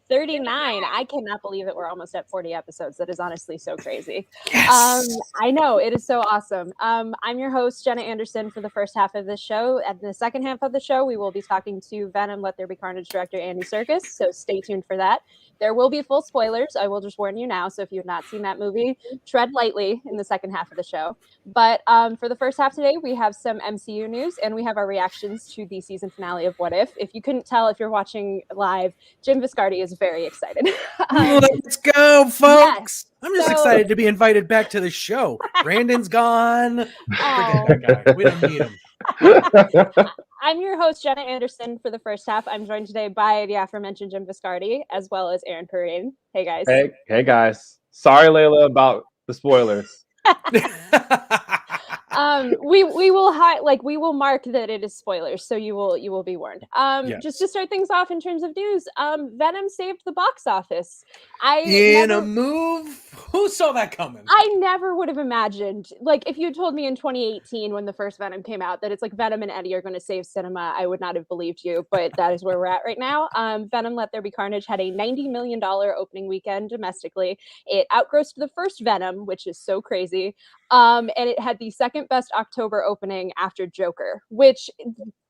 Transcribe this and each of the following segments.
039. I cannot believe that we're almost at 40 episodes. That is honestly so crazy. Yes. I know, it is so awesome. I'm your host, Jenna Anderson, for the first half of this show. At the second half of the show, we will be talking to Venom, Let There Be Carnage director Andy Serkis, so stay tuned for that. There will be full spoilers. I will just warn you now. So if you have not seen that movie, tread lightly in the second half of the show. But for the first half today, we have some MCU news and we have our reactions to the season finale of What If. If you couldn't tell if you're watching live, Jim Viscardi is very excited. Let's go, folks. Yes. I'm just excited to be invited back to the show. Brandon's gone. Forget that guy. We don't need him. I'm your host, Jenna Anderson, for the first half. I'm joined today by the aforementioned Jim Viscardi, as well as Aaron Perrine. Hey, guys. Hey, guys. Sorry, Layla, about the spoilers. We will mark that it is spoilers, so you will be warned. Yes. Just to start things off in terms of news, Venom saved the box office. A move. Who saw that coming? I never would have imagined, like, if you told me in 2018 when the first Venom came out that it's like Venom and Eddie are going to save cinema, I would not have believed you, but that is where we're at right now. Venom Let There Be Carnage had a $90 million opening weekend domestically. It outgrossed the first Venom, which is so crazy. And it had the second best October opening after Joker, which,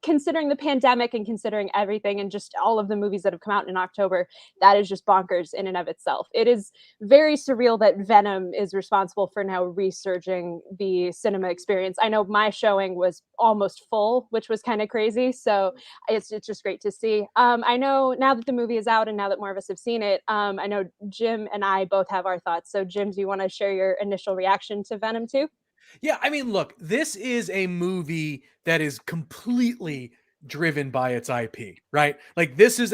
considering the pandemic and considering everything and just all of the movies that have come out in October, that is just bonkers in and of itself. It is very surreal that Venom is responsible for now resurging the cinema experience. I know my showing was almost full, which was kind of crazy. So it's just great to see. I know now that the movie is out and now that more of us have seen it, I know Jim and I both have our thoughts. So Jim, do you want to share your initial reaction to Venom 2? Yeah, I mean, look, this is a movie that is completely driven by its IP, right? Like, this is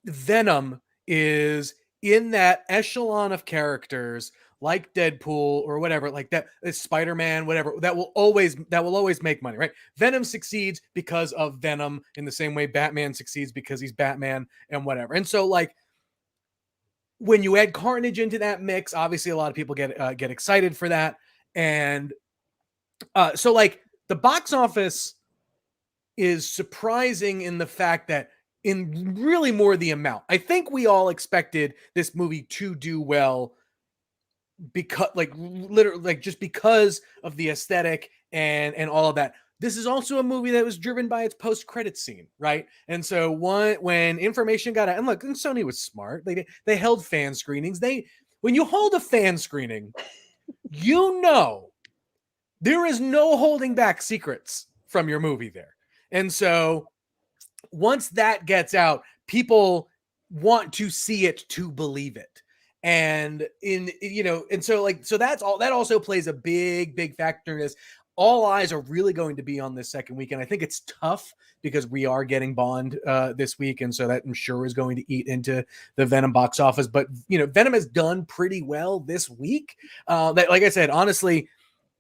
Venom is in that echelon of characters like Deadpool or whatever, like that, Spider-Man, whatever, that will always make money, right? Venom succeeds because of Venom, in the same way Batman succeeds because he's Batman and whatever. And so, like, when you add Carnage into that mix, obviously a lot of people get excited for that. And so, like, the box office is surprising in the fact that in really more the amount. I think we all expected this movie to do well because, like, literally, like, just because of the aesthetic and all of that. This is also a movie that was driven by its post-credit scene, right? And so when information got out, and look, and Sony was smart. They held fan screenings. When you hold a fan screening, you know there is no holding back secrets from your movie there. And so once that gets out, people want to see it to believe it. And so that's all. That also plays a big factor in this. All eyes are really going to be on this second weekend. I think it's tough because we are getting Bond this week, and so that I'm sure is going to eat into the Venom box office. But Venom has done pretty well this week. Like I said, honestly,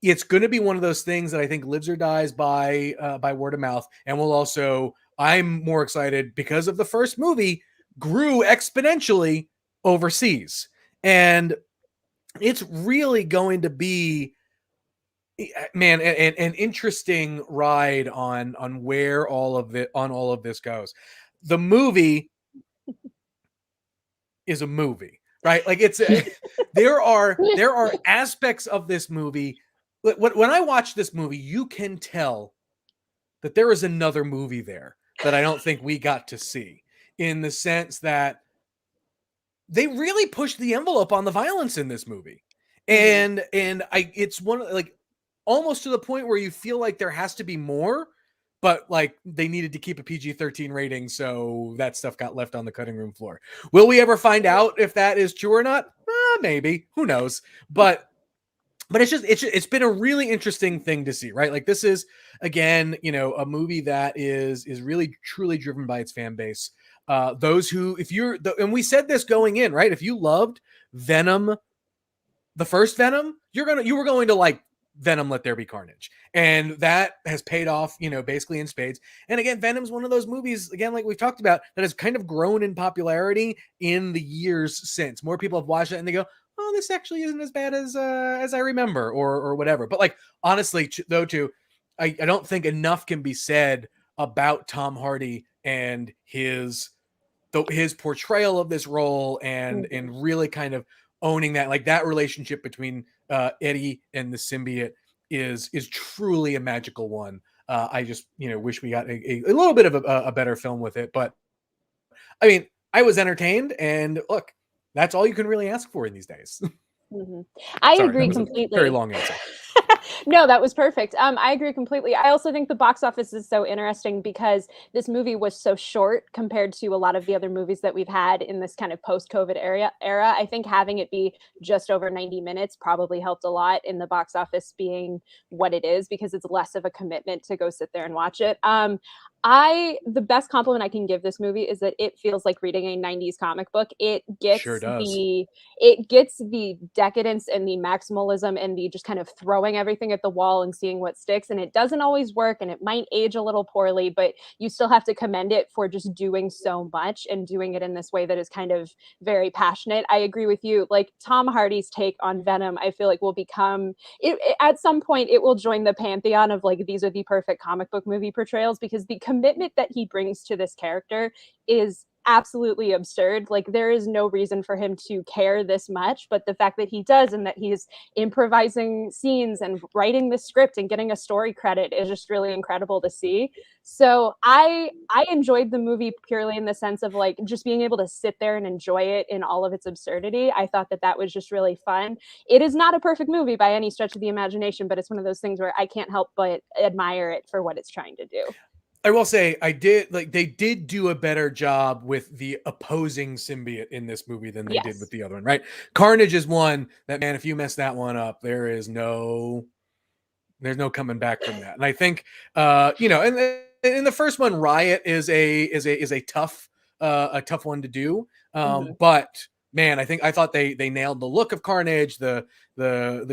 it's going to be one of those things that I think lives or dies by word of mouth, and will also. I'm more excited because of the first movie grew exponentially overseas, and it's really going to be, man, an interesting ride on where all of this goes. The movie is a movie, right? Like, there are aspects of this movie. When I watch this movie, you can tell that there is another movie there that I don't think we got to see, in the sense that they really pushed the envelope on the violence in this movie. And it's one of, like, almost to the point where you feel like there has to be more, but like they needed to keep a PG-13 rating, so that stuff got left on the cutting room floor. Will we ever find out if that is true or not? Maybe. Who knows? But it's been a really interesting thing to see, right? Like, this is, again, a movie that is really truly driven by its fan base. Those who, and we said this going in, right? If you loved Venom, the first Venom, you were going to like Venom Let There Be Carnage. And that has paid off, basically in spades. And again, Venom's one of those movies, again, like we've talked about, that has kind of grown in popularity in the years since. More people have watched it and they go, oh, this actually isn't as bad as I remember, or whatever. But, like, honestly, though, too, I don't think enough can be said about Tom Hardy and the his portrayal of this role and really kind of owning that, like that relationship between Eddie and the symbiote is truly a magical one. I just wish we got a little bit of a better film with it, but I mean, I was entertained, and look, that's all you can really ask for in these days. I agree completely. Very long answer. No, that was perfect. I agree completely. I also think the box office is so interesting because this movie was so short compared to a lot of the other movies that we've had in this kind of post-COVID era. I think having it be just over 90 minutes probably helped a lot in the box office being what it is, because it's less of a commitment to go sit there and watch it. The best compliment I can give this movie is that it feels like reading a 90s comic book. It gets Sure does. the decadence and the maximalism and the just kind of throwing everything at the wall and seeing what sticks. And it doesn't always work, and it might age a little poorly, but you still have to commend it for just doing so much and doing it in this way that is kind of very passionate. I agree with you. Like Tom Hardy's take on Venom, I feel like will become at some point it will join the pantheon of like, these are the perfect comic book movie portrayals, because the commitment that he brings to this character is absolutely absurd. Like there is no reason for him to care this much, but the fact that he does, and that he's improvising scenes and writing the script and getting a story credit, is just really incredible to see. So I enjoyed the movie purely in the sense of like just being able to sit there and enjoy it in all of its absurdity. I thought that was just really fun. It is not a perfect movie by any stretch of the imagination, but it's one of those things where I can't help but admire it for what it's trying to do. I will say they did do a better job with the opposing symbiote in this movie than they did with the other one, right? Carnage is one that, man, if you mess that one up, there's no coming back from that. And I think and in the first one, Riot is a tough one to do. But man, I thought they nailed the look of Carnage, the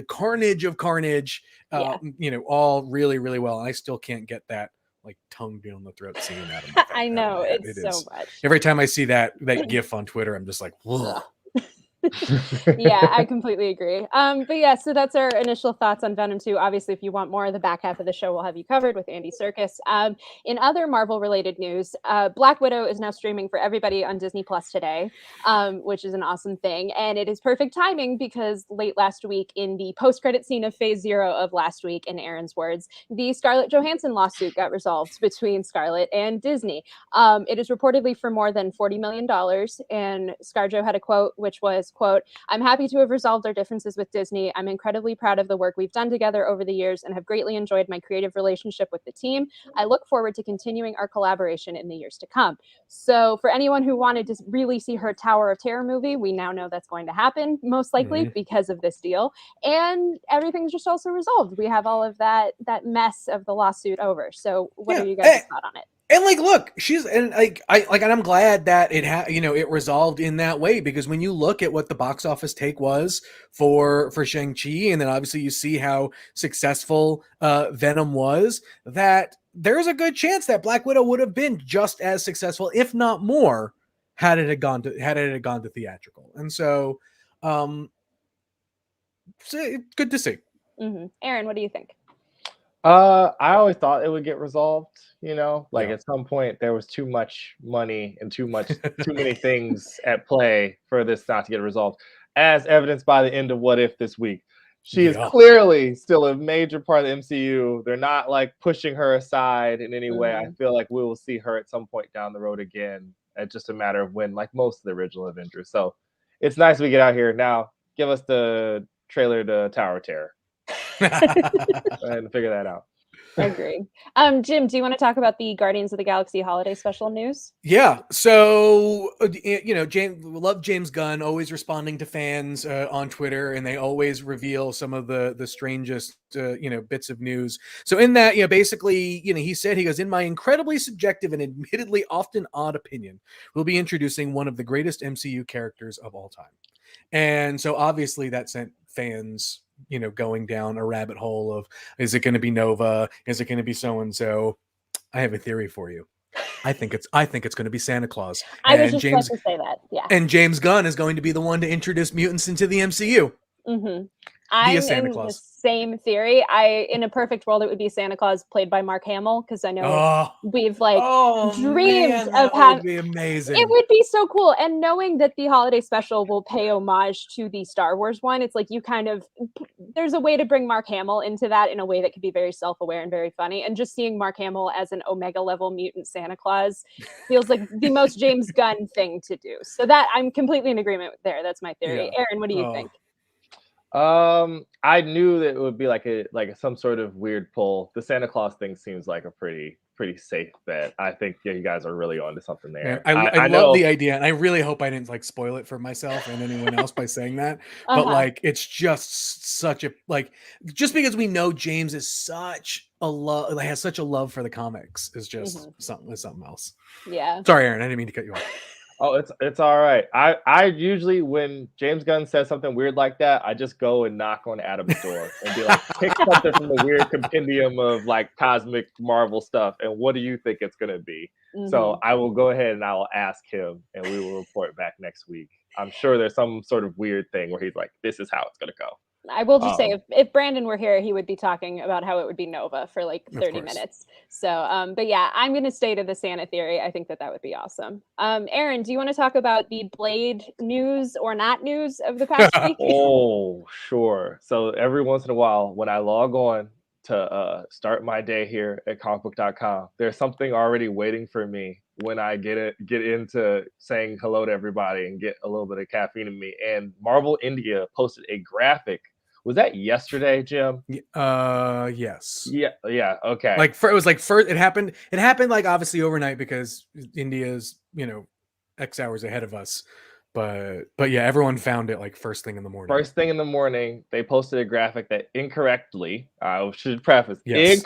carnage of Carnage, all really, really well. And I still can't get that like tongue down the throat scene out of my I know, it's so much. Every time I see that gif on Twitter, I'm just like, whoa. Yeah, I completely agree. But yeah, so that's our initial thoughts on Venom 2. Obviously, if you want more of the back half of the show, we'll have you covered with Andy Serkis. In other Marvel-related news, Black Widow is now streaming for everybody on Disney Plus today, which is an awesome thing. And it is perfect timing because late last week, in the post-credit scene of Phase 0 of last week, in Aaron's words, the Scarlett Johansson lawsuit got resolved between Scarlett and Disney. It is reportedly for more than $40 million. And ScarJo had a quote, which was, quote, "I'm happy to have resolved our differences with Disney. I'm incredibly proud of the work we've done together over the years and have greatly enjoyed my creative relationship with the team. I look forward to continuing our collaboration in the years to come." So for anyone who wanted to really see her Tower of Terror movie, we now know that's going to happen, most likely because of this deal. And everything's just also resolved. We have all of that mess of the lawsuit over. So what are you guys' thoughts on it? And like, look, and I'm glad that it resolved in that way, because when you look at what the box office take was for Shang-Chi, and then obviously you see how successful Venom was, that there's a good chance that Black Widow would have been just as successful, if not more, had it gone to theatrical. And so, good to see. Aaron, what do you think? I always thought it would get resolved. At some point there was too much money and too many things at play for this not to get resolved, as evidenced by the end of What If this week. She is clearly still a major part of the MCU. They're not like pushing her aside in any way. I feel like we will see her at some point down the road again. It's just a matter of when, like most of the original Avengers. So it's nice we get out here now. Give us the trailer to Tower of Terror and figure that out. I agree. Jim, do you want to talk about the Guardians of the Galaxy holiday special news? Yeah. So, love James Gunn, always responding to fans on Twitter, and they always reveal some of the strangest, bits of news. So in that, basically, he said, he goes, "In my incredibly subjective and admittedly often odd opinion, we'll be introducing one of the greatest MCU characters of all time." And so obviously that sent fans going down a rabbit hole of, is it going to be Nova? Is it going to be so-and-so? I have a theory for you. I think it's going to be Santa Claus. I was just about to say that. Yeah. And James Gunn is going to be the one to introduce mutants into the MCU. Mm-hmm. Via I'm Santa in the Claus. same theory. In a perfect world, it would be Santa Claus played by Mark Hamill, because I know Oh, we've like oh dreamed man, of that having. would be It amazing. would be so cool. And knowing that the holiday special will pay homage to the Star Wars one, it's like you kind of, there's a way to bring Mark Hamill into that in a way that could be very self-aware and very funny. And just seeing Mark Hamill as an Omega level mutant Santa Claus feels like the most James Gunn thing to do. So that I'm completely in agreement there. That's my theory. Yeah. Aaron, what do you think? I knew that it would be like some sort of weird pull. The Santa Claus thing seems like a pretty safe bet. I think you guys are really onto something Man, there. I I love know. the idea, and I really hope I didn't like spoil it for myself and anyone else by saying that. But Uh-huh. like, it's just such a just because we know James is such a love, has such a love for the comics is just something else. Yeah. Sorry, Aaron, I didn't mean to cut you off. Oh, it's all right. I usually, when James Gunn says something weird like that, I just go and knock on Adam's door and be like, pick something from the weird compendium of like cosmic Marvel stuff, and what do you think it's gonna be? So I will go ahead and I will ask him, and we will report back next week. I'm sure there's some sort of weird thing where he's like, this is how it's gonna go. I will just say, if Brandon were here, he would be talking about how it would be Nova for like 30 minutes. So, but yeah, I'm going to stay to the Santa theory. I think that would be awesome. Aaron, do you want to talk about the Blade news or not news of the past week? Oh, sure. So every once in a while, when I log on to start my day here at Comicbook.com, there's something already waiting for me when I get into saying hello to everybody and get a little bit of caffeine in me. And Marvel India posted a graphic. Was that yesterday, Jim? Yes. Yeah. Okay. Like it was like first. It happened like obviously overnight because India's X hours ahead of us. But yeah, everyone found it like first thing in the morning. First thing in the morning, they posted a graphic that incorrectly, I should preface, yes.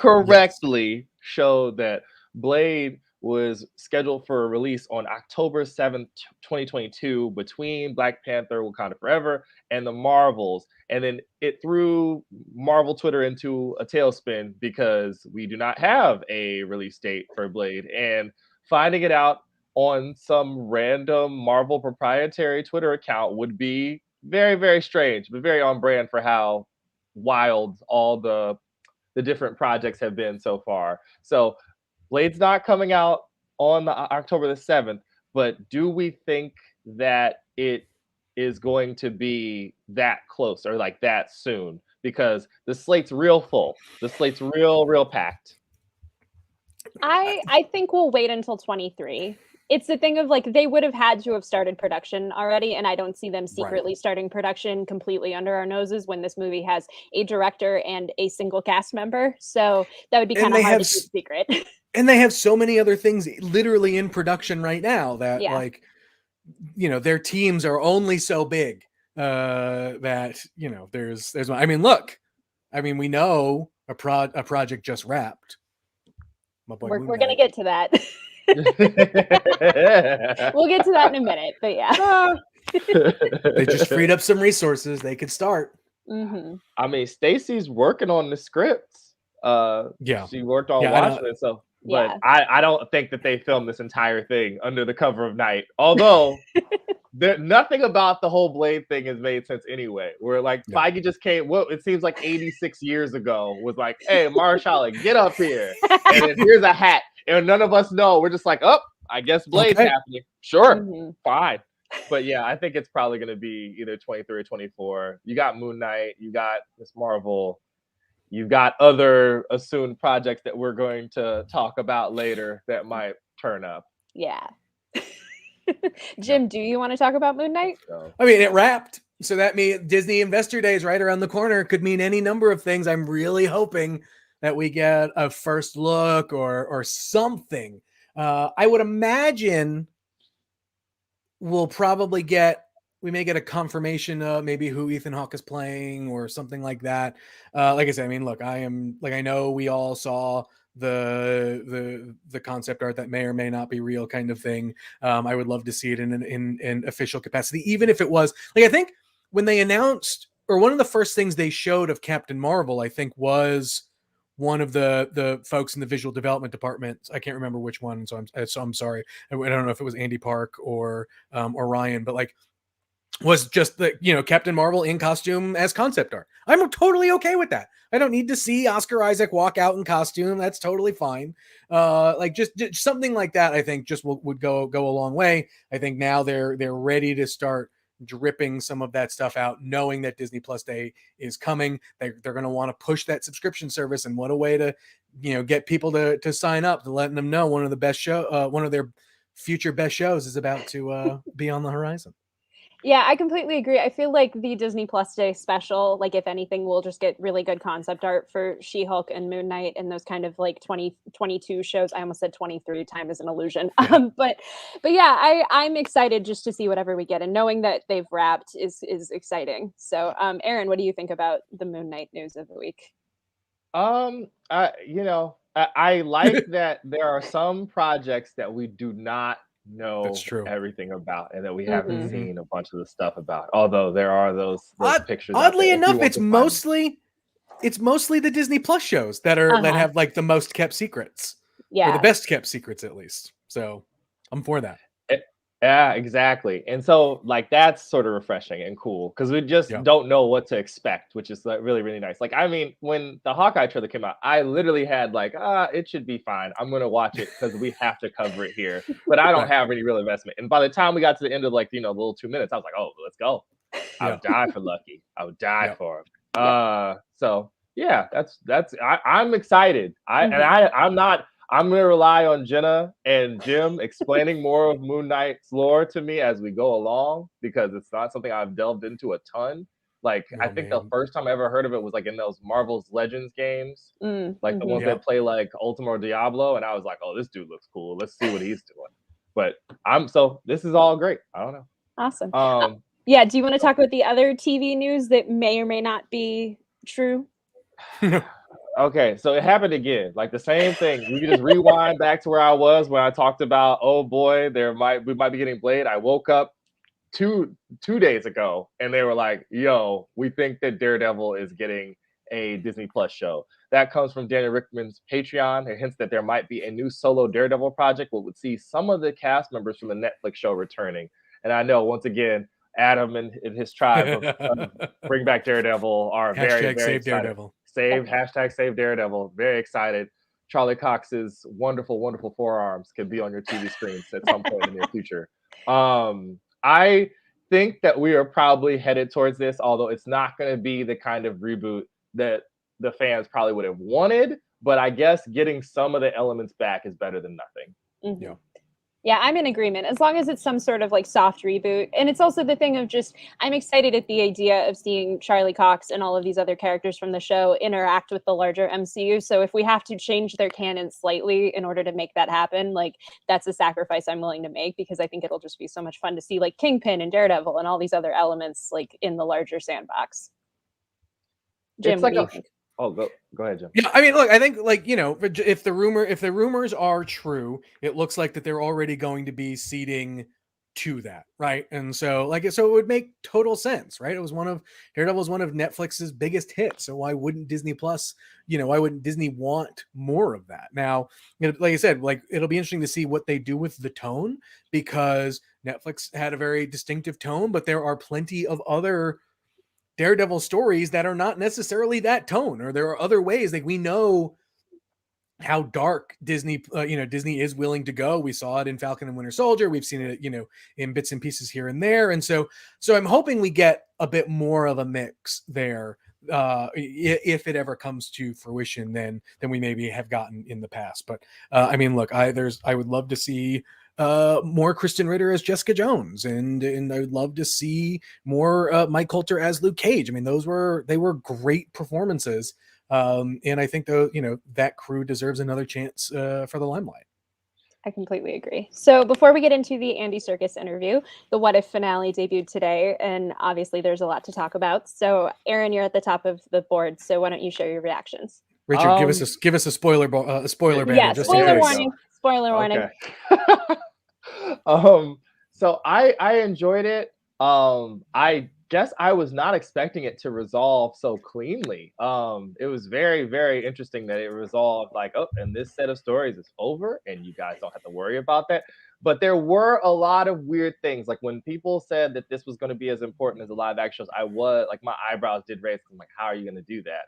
showed that Blade was scheduled for a release on October 7th, 2022, between Black Panther, Wakanda Forever, and the Marvels. And then it threw Marvel Twitter into a tailspin because we do not have a release date for Blade. And finding it out on some random Marvel proprietary Twitter account would be very, very strange, but very on brand for how wild all the different projects have been so far. So Blade's not coming out on the October the 7th, but do we think that it is going to be that close or like that soon? Because the slate's real full. The slate's real packed. I think we'll wait until 23. It's the thing of like they would have had to have started production already, and I don't see them secretly starting production completely under our noses when this movie has a director and a single cast member. So that would be kind of hard to keep secret. And they have so many other things literally in production right now that like their teams are only so big that there's I mean, look, I mean, we know a project just wrapped. My boy we're gonna get to that. We'll get to that in a minute, but yeah. They just freed up some resources. They could start. I mean, Stacy's working on the scripts. She worked on Watchmen, so. But I don't think that they filmed this entire thing under the cover of night. Although nothing about the whole Blade thing has made sense anyway. Where like Feige just came, it seems like 86 years ago, was like, "Hey, Marshala, get up here, and then here's a hat," and none of us know. We're just like, "Oh, I guess Blade's happening." Sure, fine. But yeah, I think it's probably going to be either 23 or 24. You got Moon Knight, you got Miss Marvel. You've got other assumed projects that we're going to talk about later that might turn up. Yeah. Jim, do you want to talk about Moon Knight? I mean, it wrapped. So that means Disney Investor Day is right around the corner. Could mean any number of things. I'm really hoping that we get a first look or something. I would imagine we'll probably we may get a confirmation of maybe who Ethan Hawke is playing or something like that. Like I said, I mean, look, I know we all saw the concept art that may or may not be real kind of thing. I would love to see it in official capacity, even if it was like, I think when they announced, or one of the first things they showed of Captain Marvel, I think was one of the folks in the visual development department. I can't remember which one. So I'm sorry. I don't know if it was Andy Park or Ryan, but like, was just the, Captain Marvel in costume as concept art. I'm totally okay with that. I don't need to see Oscar Isaac walk out in costume. That's totally fine. Like just something like that, I think just would go a long way. I think now they're ready to start dripping some of that stuff out, knowing that Disney Plus Day is coming. They're going to want to push that subscription service, and what a way to, get people to sign up, to letting them know one of their future best shows is about to be on the horizon. Yeah, I completely agree. I feel like the Disney Plus Day special, like if anything, we'll just get really good concept art for She-Hulk and Moon Knight and those kind of like 2022 shows. I almost said 23, time is an illusion. Yeah. But yeah, I'm excited just to see whatever we get, and knowing that they've wrapped is exciting. So Aaron, what do you think about the Moon Knight news of the week? I like that there are some projects that we do not know That's true. everything about, and that we haven't seen a bunch of the stuff about. Although there are those pictures. Oddly enough, it's mostly the Disney Plus shows that have like the most kept secrets, or the best kept secrets at least. So I'm for that. Yeah, exactly. And so like that's sort of refreshing and cool, because we just don't know what to expect, which is like really, really nice. Like, I mean, when the Hawkeye trailer came out, I literally had like, it should be fine. I'm gonna watch it because we have to cover it here. But I don't have any real investment. And by the time we got to the end of like, the little 2 minutes, I was like, oh, let's go. I would die for Lucky. I would die for him. So yeah, I'm excited. I'm going to rely on Jenna and Jim explaining more of Moon Knight's lore to me as we go along, because it's not something I've delved into a ton. Like, I think the first time I ever heard of it was like in those Marvel's Legends games, like the ones that play like Ultima or Diablo. And I was like, oh, this dude looks cool. Let's see what he's doing. But this is all great. I don't know. Awesome. Yeah. Do you want to talk about the other TV news that may or may not be true? Okay, so it happened again. Like the same thing. We can just rewind back to where I was when I talked about, oh boy, we might be getting Blade. I woke up two days ago and they were like, yo, we think that Daredevil is getting a Disney Plus show. That comes from Daniel Rickman's Patreon. It hints that there might be a new solo Daredevil project, but would see some of the cast members from the Netflix show returning. And I know, once again, Adam and his tribe of Bring Back Daredevil are very, very save excited. Daredevil. Save Daredevil. Very excited. Charlie Cox's wonderful, wonderful forearms could be on your TV screens at some point in the near future. I think that we are probably headed towards this, although it's not going to be the kind of reboot that the fans probably would have wanted. But I guess getting some of the elements back is better than nothing. Yeah, I'm in agreement, as long as it's some sort of like soft reboot. And it's also the thing of just, I'm excited at the idea of seeing Charlie Cox and all of these other characters from the show interact with the larger MCU. So if we have to change their canon slightly in order to make that happen, like that's a sacrifice I'm willing to make, because I think it'll just be so much fun to see like Kingpin and Daredevil and all these other elements like in the larger sandbox. Jim, what do you think? Oh, go ahead, Jim. Yeah, I mean, look, I think like, if the rumors are true, it looks like that they're already going to be seeding to that, right? And so it would make total sense, right? Daredevil was one of Netflix's biggest hits. So why wouldn't Disney Plus, why wouldn't Disney want more of that? Now, like I said, like it'll be interesting to see what they do with the tone, because Netflix had a very distinctive tone, but there are plenty of other Daredevil stories that are not necessarily that tone, or there are other ways. Like we know how dark Disney is willing to go. We saw it in Falcon and Winter Soldier. We've seen it, in bits and pieces here and there. And so I'm hoping we get a bit more of a mix there, if it ever comes to fruition than we maybe have gotten in the past. But I mean, look, I would love to see more Kristen Ritter as Jessica Jones, and I would love to see more Mike Coulter as Luke Cage. I mean, they were great performances, and I think that crew deserves another chance for the limelight. I completely agree. So before we get into the Andy Serkis interview, the What If finale debuted today, and obviously there's a lot to talk about. So Aaron, you're at the top of the board, so why don't you share your reactions? Richard, give us a spoiler banner. Yeah, spoiler warning. Spoiler warning. So I enjoyed it. I guess I was not expecting it to resolve so cleanly. It was very, very interesting that it resolved like, oh, and this set of stories is over, and you guys don't have to worry about that. But there were a lot of weird things. Like when people said that this was going to be as important as the live action shows, I was like, my eyebrows did raise. I'm like, how are you going to do that?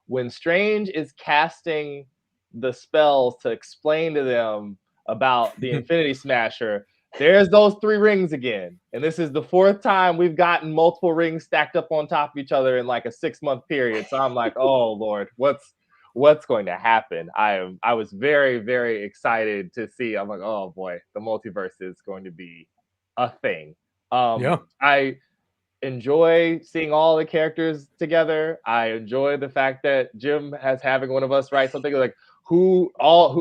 When Strange is casting the spells to explain to them about the Infinity Smasher, there's those 3 rings again. And this is the 4th time we've gotten multiple rings stacked up on top of each other in like a 6-month period. So I'm like, oh Lord, what's going to happen? I was very, very excited to see. I'm like, oh boy, the multiverse is going to be a thing. I enjoy seeing all the characters together. I enjoy the fact that Jim has having one of us write something like, who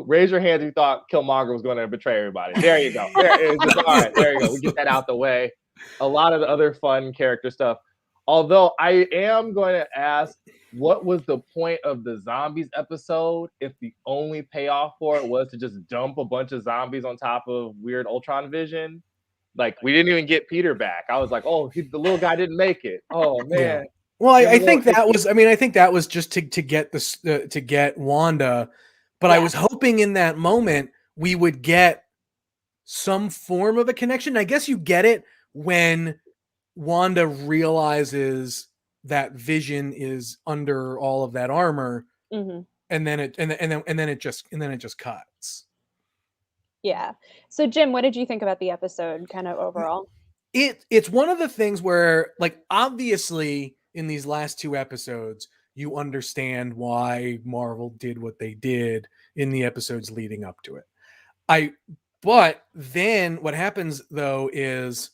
raise your hand if you thought Killmonger was going to betray everybody. There you go. There it is. Just, all right, there you go. We get that out the way. A lot of the other fun character stuff. Although I am going to ask, what was the point of the zombies episode if the only payoff for it was to just dump a bunch of zombies on top of weird Ultron Vision? Like, we didn't even get Peter back. I was like, oh, the little guy didn't make it. Oh man. Yeah. Well, I think that was. I mean, I think that was just to get this to get Wanda. But I was hoping in that moment we would get some form of a connection. I guess you get it when Wanda realizes that Vision is under all of that armor, and then it just cuts. Yeah. So Jim, what did you think about the episode kind of overall? It's one of the things where, like, obviously in these last 2 episodes, you understand why Marvel did what they did in the episodes leading up to it. But then what happens though is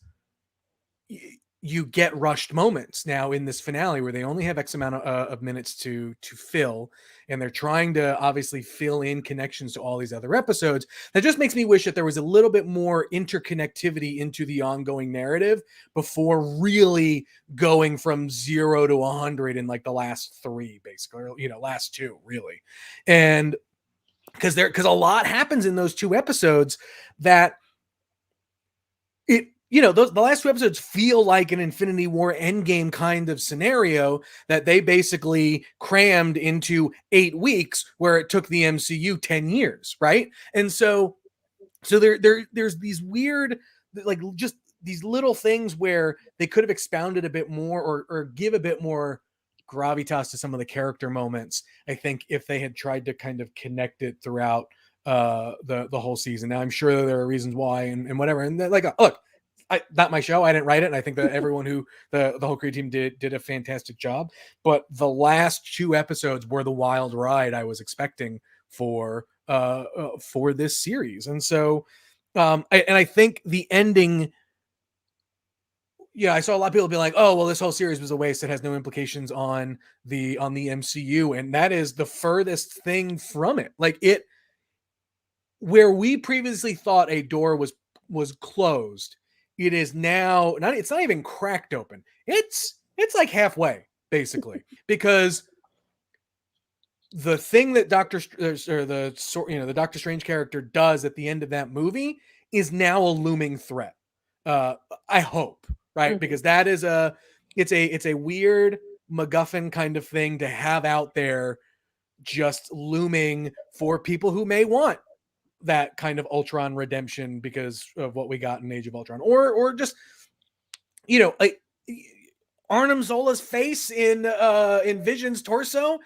you get rushed moments now in this finale where they only have X amount of minutes to fill, and they're trying to obviously fill in connections to all these other episodes. That just makes me wish that there was a little bit more interconnectivity into the ongoing narrative before really going from 0 to 100 in like the last 3, basically, or, last 2 really. And because a lot happens in those 2 episodes that the last 2 episodes feel like an Infinity War Endgame kind of scenario that they basically crammed into 8 weeks, where it took the MCU 10 years, right? And so there's these weird, like, just these little things where they could have expounded a bit more or give a bit more gravitas to some of the character moments, I think, if they had tried to kind of connect it throughout the whole season. Now, I'm sure there are reasons why and whatever. And like, look, not my show. I didn't write it. And I think that everyone who the whole creative team did a fantastic job. But the last 2 episodes were the wild ride I was expecting for this series. And so, I think the ending. Yeah, I saw a lot of people be like, "Oh, well, this whole series was a waste. It has no implications on the MCU," and that is the furthest thing from it. Like, where we previously thought a door was closed, it is now not. It's not even cracked open. It's like halfway, basically, because the thing that the Doctor Strange character does at the end of that movie is now a looming threat. I hope, right? Because that is it's a weird MacGuffin kind of thing to have out there, just looming for people who may want that kind of redemption because of what we got in Age of Ultron, or just like Arnim Zola's face in Vision's torso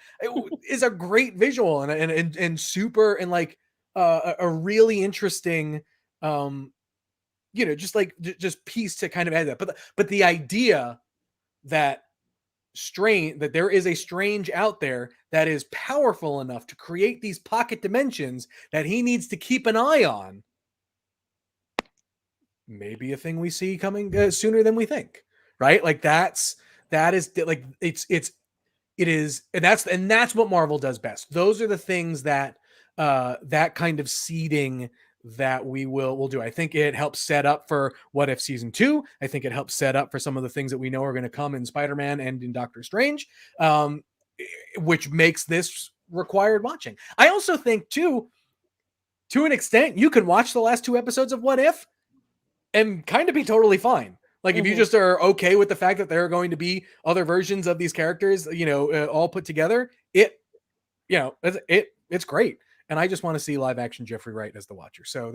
is a great visual and super, and like a really interesting just piece to kind of add that. But the idea that there is a Strange out there that is powerful enough to create these pocket dimensions that he needs to keep an eye on, maybe a thing we see coming sooner than we think, right? Like that is like it is, and that's what Marvel does best. Those are the things that that kind of seeding that we'll do. I think it helps set up for What If Season 2. I think it helps set up for some of the things that we know are going to come in Spider-Man and in Doctor Strange, which makes this required watching. I also think, too, to an extent, you can watch the last 2 episodes of What If and kind of be totally fine. Like, if you just are okay with the fact that there are going to be other versions of these characters, all put together, it's great. And I just want to see live action Jeffrey Wright as the Watcher. So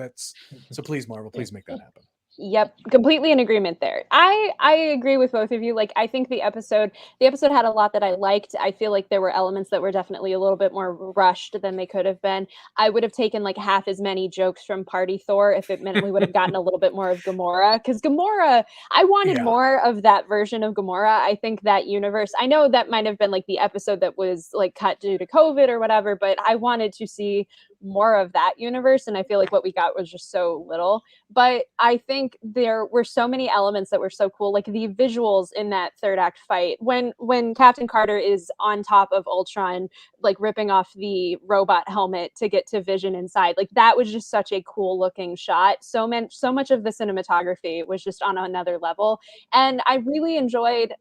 please, Marvel, please make that happen. Yep, completely in agreement there. I agree with both of you. Like, I think the episode had a lot that I liked. I feel like there were elements that were definitely a little bit more rushed than they could have been. I would have taken like half as many jokes from Party Thor if it meant we would have gotten a little bit more of Gamora, because Gamora, I wanted more of that version of Gamora. I think that universe, I know that might have been like the episode that was like cut due to COVID or whatever, but I wanted to see more of that universe, and I feel like what we got was just so little. But I think there were so many elements that were so cool, like the visuals in that third act fight when Captain Carter is on top of Ultron, like ripping off the robot helmet to get to Vision inside. Like, that was just such a cool looking shot. So much of the cinematography was just on another level, and I really enjoyed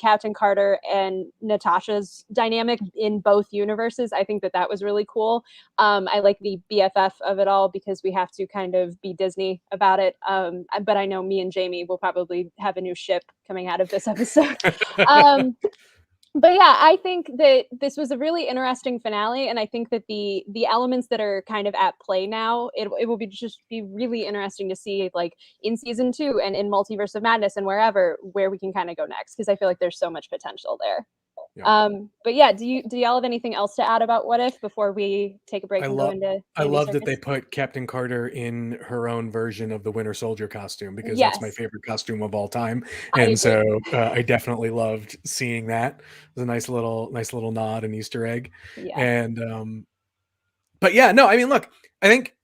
Captain Carter and Natasha's dynamic in both universes. I think that was really cool. I like the BFF of it all because we have to kind of be Disney about it. But I know me and Jamie will probably have a new ship coming out of this episode. But yeah, I think that this was a really interesting finale, and I think that the elements that are kind of at play now, it will be really interesting to see, like in season 2 and in Multiverse of Madness and where we can kind of go next, because I feel like there's so much potential there. Yeah. But yeah, do y'all have anything else to add about What If before we take a break and go into I love that they put Captain Carter in her own version of the Winter Soldier costume, because that's my favorite costume of all time. And so I definitely loved seeing that. It was a nice little nod and Easter egg. Yeah. And but yeah, no, I mean, look, I think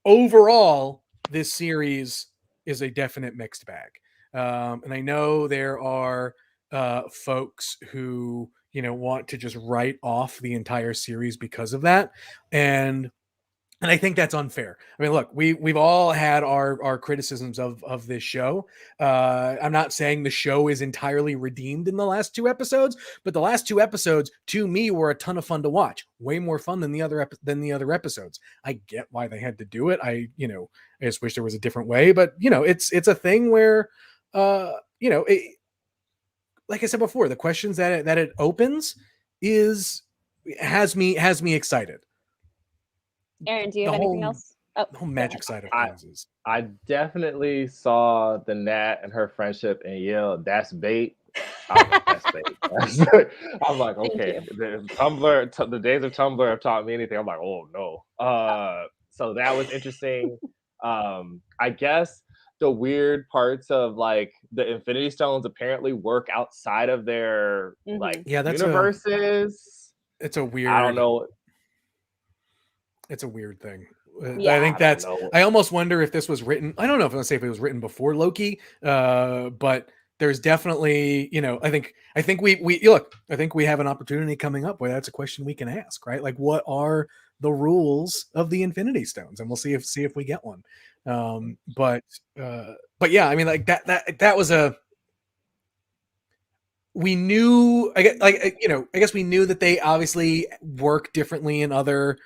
overall this series is a definite mixed bag. And I know there are folks who want to just write off the entire series because of that, and I think that's unfair. I mean, look, we've all had our criticisms of this show. I'm not saying the show is entirely redeemed in the last 2 episodes, but the last 2 episodes to me were a ton of fun to watch. Way more fun than the other episodes. I get why they had to do it. I just wish there was a different way, but it's a thing where like I said before, the questions that it opens has me excited. Aaron, do you have anything else? The whole magic side of things is. I definitely saw the Nat and her friendship and yelled, "That's bait." I was like, "That's bait." I'm like, okay. The days of Tumblr have taught me anything. I'm like, oh no. So that was interesting. I guess the weird parts of like the Infinity Stones apparently work outside of their universes. It's a weird. I don't know. It's a weird thing. I think I almost wonder if this was written. I don't know if I'm gonna say if it was written before Loki, but there's definitely, I think we look. I think we have an opportunity coming up where that's a question we can ask, right? Like, what are the rules of the Infinity Stones? And we'll see if we get one. But yeah, I mean, like that was a. We knew, I guess we knew that they obviously work differently in other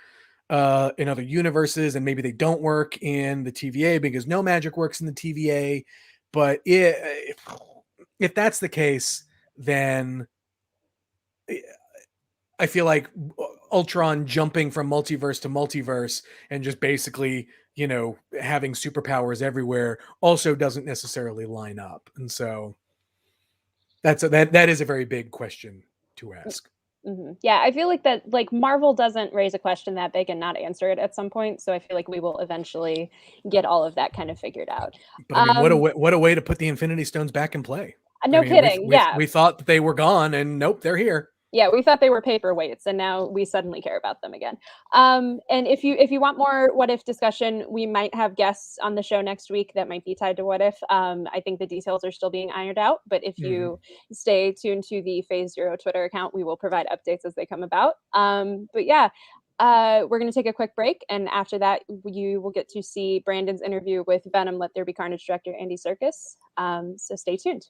universes, and maybe they don't work in the TVA because no magic works in the TVA. But if that's the case, then I feel like Ultron jumping from multiverse to multiverse and just basically, having superpowers everywhere also doesn't necessarily line up. And so that is a very big question to ask. Mm-hmm. Yeah, I feel like that, like, Marvel doesn't raise a question that big and not answer it at some point. So I feel like we will eventually get all of that kind of figured out. But I mean, what a way to put the Infinity Stones back in play. No kidding. We thought that they were gone, and nope, they're here. Yeah, we thought they were paperweights, and now we suddenly care about them again. And if you want more What If discussion, we might have guests on the show next week that might be tied to What If. I think the details are still being ironed out, but if you stay tuned to the Phase Zero Twitter account, we will provide updates as they come about. But yeah, we're going to take a quick break, and after that, you will get to see Brandon's interview with Venom Let There Be Carnage director Andy Serkis. So stay tuned.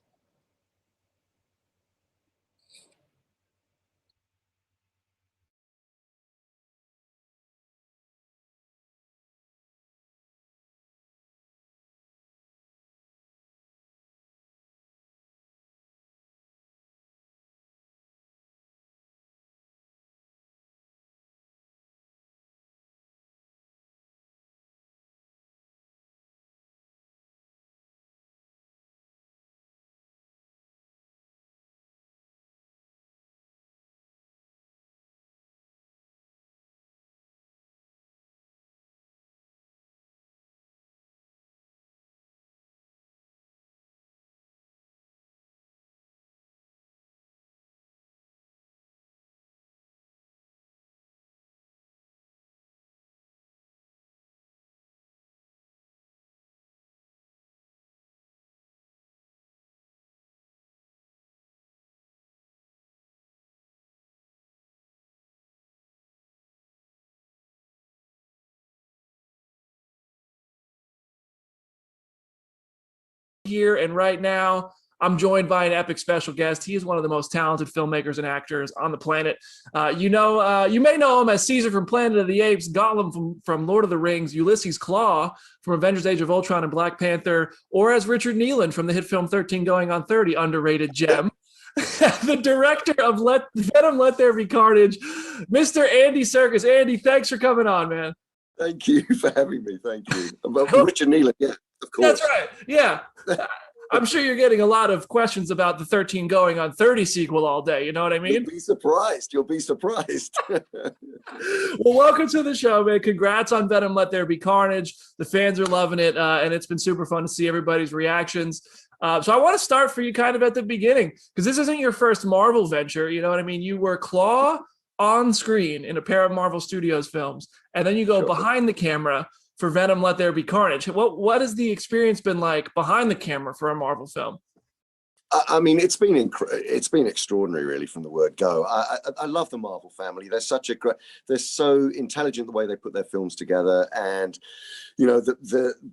here and right now. I'm joined by an epic special guest. He is one of the most talented filmmakers and actors on the planet. You may know him as Caesar from Planet of the Apes, Gollum from Lord of the Rings, Ulysses Klaue from Avengers Age of Ultron and Black Panther, or as Richard Nealon from the hit film 13 Going on 30, underrated gem. The director of Venom, Let There Be Carnage, Mr. Andy Serkis. Andy, thanks for coming on, man. Thank you for having me. Thank you. Richard Nealon, yeah, of course. That's right. Yeah. I'm sure you're getting a lot of questions about the 13 Going on 30 sequel all day. You know what I mean? You'll be surprised. You'll be surprised. Well, welcome to the show, man. Congrats on Venom, Let There Be Carnage. The fans are loving it, and it's been super fun to see everybody's reactions. So I want to start for you kind of at the beginning, because this isn't your first Marvel venture. You know what I mean? You were Klaue on screen in a pair of Marvel Studios films, and then you go behind the camera for Venom, Let There Be Carnage. What has the experience been like behind the camera for a Marvel film? I mean, it's been extraordinary, really, from the word go. I love the Marvel family. They're so intelligent the way they put their films together, and you know,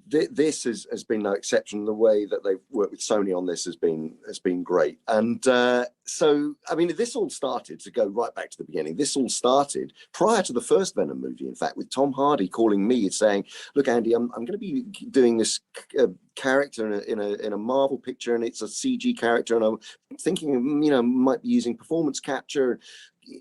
this has been no exception. The way that they've worked with Sony on this has been great. And so, I mean, this all started, to go right back to the beginning, this all started prior to the first Venom movie, in fact, with Tom Hardy calling me and saying, look, Andy, I'm going to be doing this character in a Marvel picture, and it's a CG character, and I'm thinking, you know, might be using performance capture.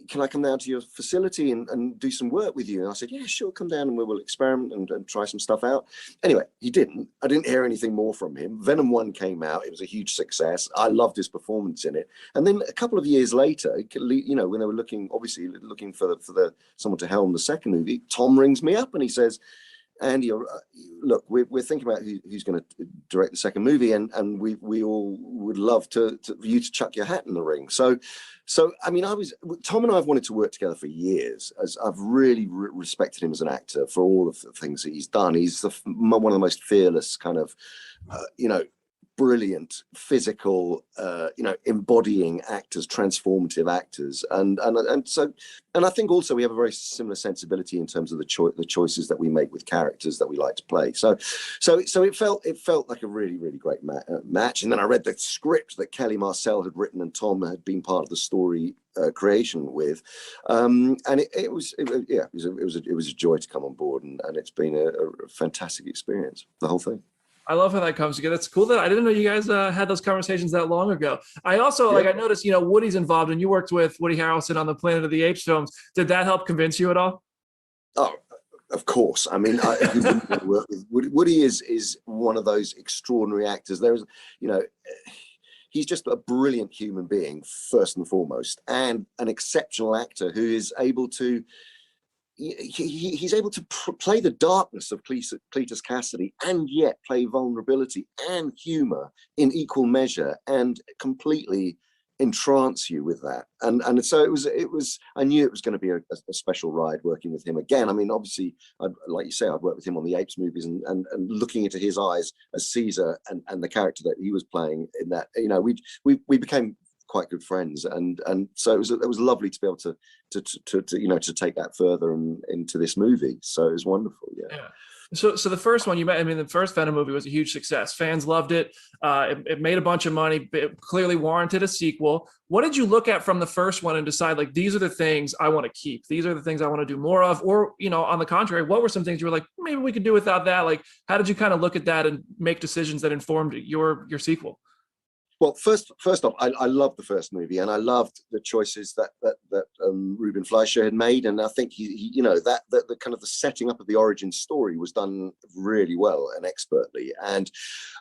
Can I come down to your facility and do some work with you? And I said, yeah, sure, come down and we will experiment and try some stuff out. Anyway, he didn't. I didn't hear anything more from him. Venom 1 came out. It was a huge success. I loved his performance in it. And then a couple of years later, you know, when they were looking for someone to helm the second movie, Tom rings me up and he says, Andy, look, we're thinking about who's going to direct the second movie, and we all would love for you to chuck your hat in the ring. So I mean, Tom and I have wanted to work together for years, as I've really respected him as an actor for all of the things that he's done. He's one of the most fearless kind of, you know, brilliant physical, you know, embodying actors, transformative actors, and I think also we have a very similar sensibility in terms of the choices that we make with characters that we like to play. So it felt like a really, really great match. And then I read the script that Kelly Marcel had written and Tom had been part of the story creation with, and it was a joy to come on board, and it's been a fantastic experience, the whole thing. I love how that comes together. It's cool that I didn't know you guys had those conversations that long ago. I also, I noticed, you know, Woody's involved, and you worked with Woody Harrelson on the Planet of the Apes films. Did that help convince you at all? Oh, of course. I mean, Woody is one of those extraordinary actors. There's, you know, he's just a brilliant human being, first and foremost, and an exceptional actor who is able to, he's able to play the darkness of Cletus Cassidy and yet play vulnerability and humor in equal measure and completely entrance you with that. And so it was I knew it was going to be a special ride working with him again. I mean, obviously, like you say, I'd worked with him on the Apes movies, and looking into his eyes as Caesar and the character that he was playing in that, you know, we became quite good friends, and so it was lovely to be able to you know, to take that further into this movie. So it was wonderful. Yeah. So the first one you met, I mean, the first Venom movie was a huge success. Fans loved it. It made a bunch of money. It clearly warranted a sequel. What did you look at from the first one and decide, like, these are the things I want to keep, these are the things I want to do more of? Or, you know, on the contrary, what were some things you were like, maybe we could do without that? Like, how did you kind of look at that and make decisions that informed your sequel? Well, first off, I loved the first movie, and I loved the choices that Ruben Fleischer had made, and I think he you know, that the kind of the setting up of the origin story was done really well and expertly. And